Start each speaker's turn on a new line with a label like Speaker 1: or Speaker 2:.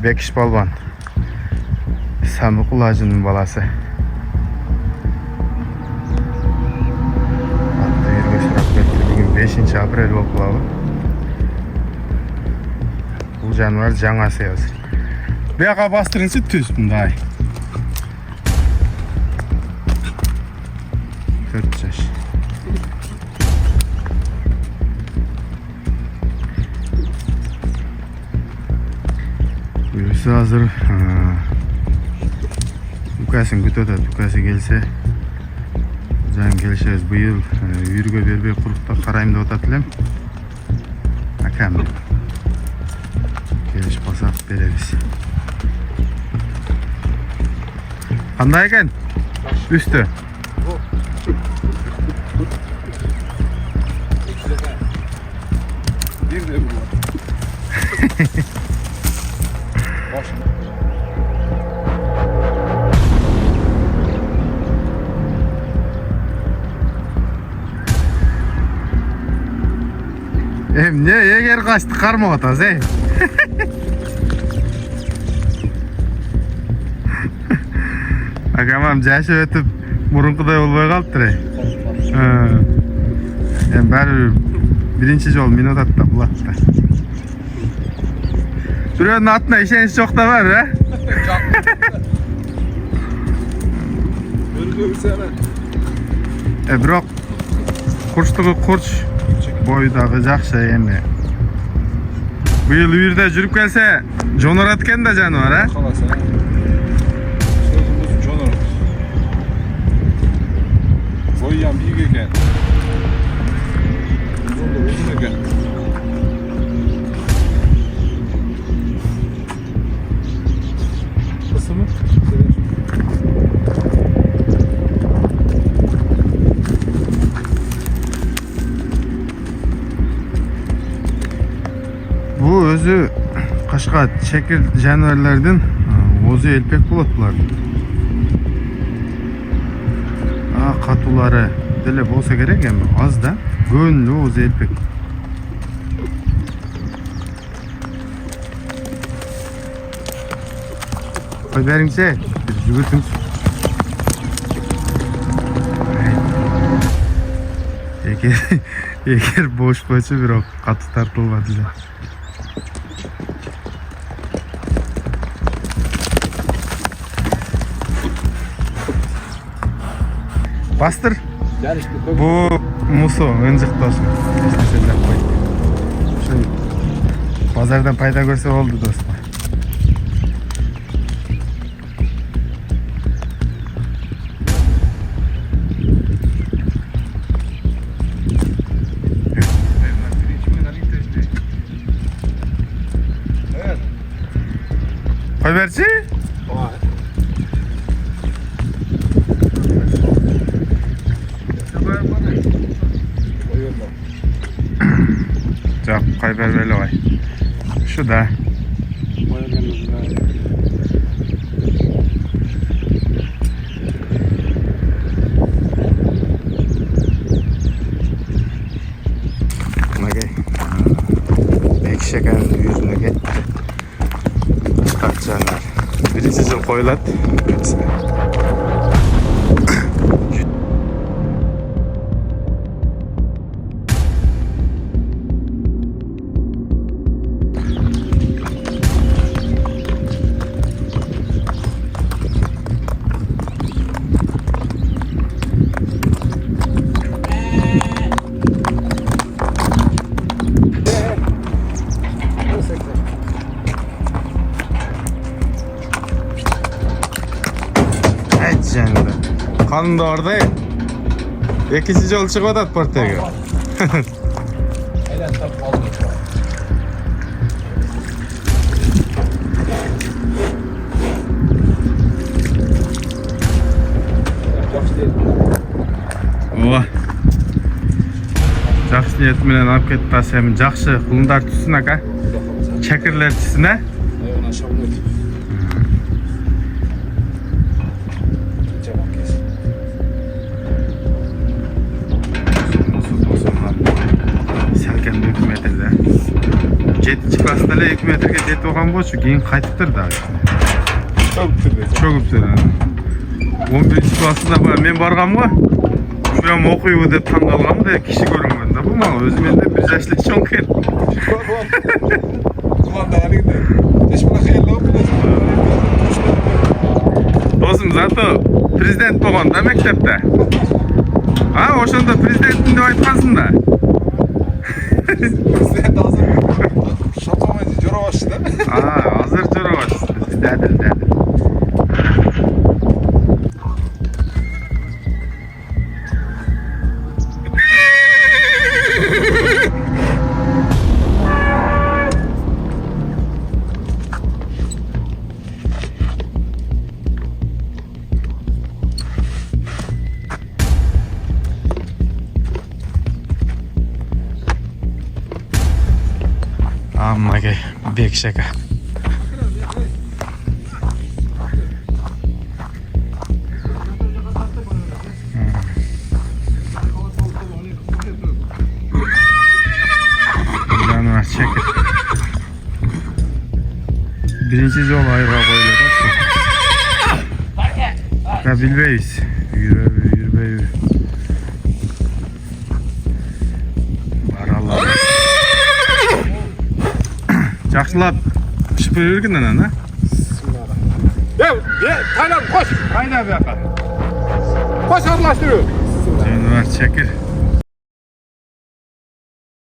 Speaker 1: Bekiş Balban. Sami Kulacı'nın balası. Atlı yürüge sürat bekti. Bugün 5. aprel oldu. Bu canavar жаңа sevdi. Bir yaka bastırınca tüz bunda. 4 yaş. Buyursa hazır. Ukasın kütötü. Ukası gelse can gelişeriz. Bu yıl yürüge berbey kurukta karayımda otatilem. Akam. Geliş basak bereriz. Qanday ekan? Üstü.
Speaker 2: Bir de bu. Başına.
Speaker 1: Ne yeger kaçtı karma ataz ey. Akamam jaşı ötüp murunkuday olmay kalptır ey. Bari birinci jol minut attı bulattı. Birovun atına işeniş çok da var ha.
Speaker 2: Öldü bir sene.
Speaker 1: Biroq kurçtuğu kurç boydağı жақсы endi. Bu yıl uyurda жүрüp gelse jonorat eken da janavar ha.
Speaker 2: Kalasa. Sözümüz jonorat. Boyyan büyük eken. Uzun eken. Kısmı?
Speaker 1: Bu özü Qashqa chekir janavarlardan o'zi elpek bo'ladi bular. Qatulari dili bo'lsa kerak endi ozda, go'nli o'zi elpek. Qo'y beringchi, yugurtimiz. Eğer boş qo'ysa biroq qattiq tartilmadi. Bastır. Bu musu öncük dostum. İstesellep koy. Şu pazardan payda görse oldu dostum.
Speaker 2: Evet.
Speaker 1: Koy verci. Yok, koy ver böyle vay. Şu da. Buna gel. Belki şekerin yüzüne gel. Çıkartacaklar. Birinci yıl koyulat. Kanun da orada ya. İkinci yol çıkmadı at portaya göre. Oha. Жақсы ниетменен алып кетіп тастаймын. Жақсы құлындар түссін ака. Чәкірлер түссін а? jeti chiqmasdan эле 2 metrге жетип алган болчу, кийин кайтыптыр дагы. Чөгүптүр. 11-классында бар, мен баргам го. Ушуям окуйбу деп таң калгам да, киши көрүнгөн да. Бул мага өзү менден 1 жаш эле чоң экен.
Speaker 2: Ulan da halinde. Hiç bana hayırlı olmuyor.
Speaker 1: Досым, зато президент болгон да мектепте. Ошондо президентим деп айткансың да.
Speaker 2: Sen de hazır. Şapkamayınca cora başladı değil mi?
Speaker 1: Азыр жарабыз. Дәдил. Аммаге бек шака. Жануар чекер. Биринчи жолу айга коюлат. Да билбейбиз. Жүрбөйбү. Баралар. Жакшылап пишип бергин анан, а?
Speaker 2: Taylan koş.
Speaker 1: Кайда бияка?
Speaker 2: Koş arlaştırıyor.
Speaker 1: Жануар чекер.